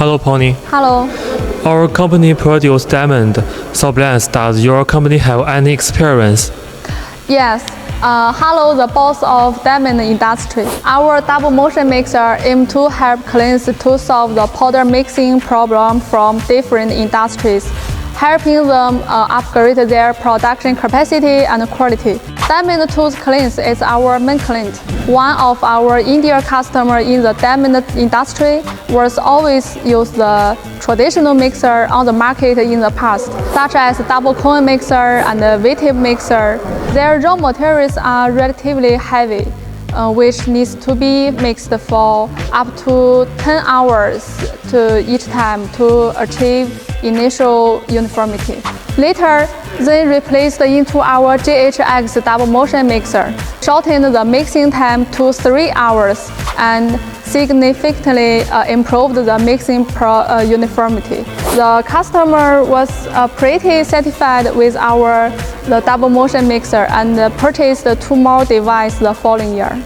Hello, Pony. Hello. Our company produces diamond saw blends. Does your company have any experience? Yes. Hello, the boss of diamond industry. Our double motion mixer aims to help clients to solve the powder mixing problem from different industries, helping them upgrade their production capacity and quality. Diamond Tools clients is our main client. One of our India customers in the diamond industry was always use the traditional mixer on the market in the past, such as double cone mixer and V-tip mixer. Their raw materials are relatively heavy, which needs to be mixed for up to 10 hours to each time to achieve initial uniformity. Later, they replaced into our GHX double motion mixer, shortened the mixing time to 3 hours, and significantly improved the mixing uniformity. The customer was pretty satisfied with the double motion mixer and purchased 2 more devices the following year.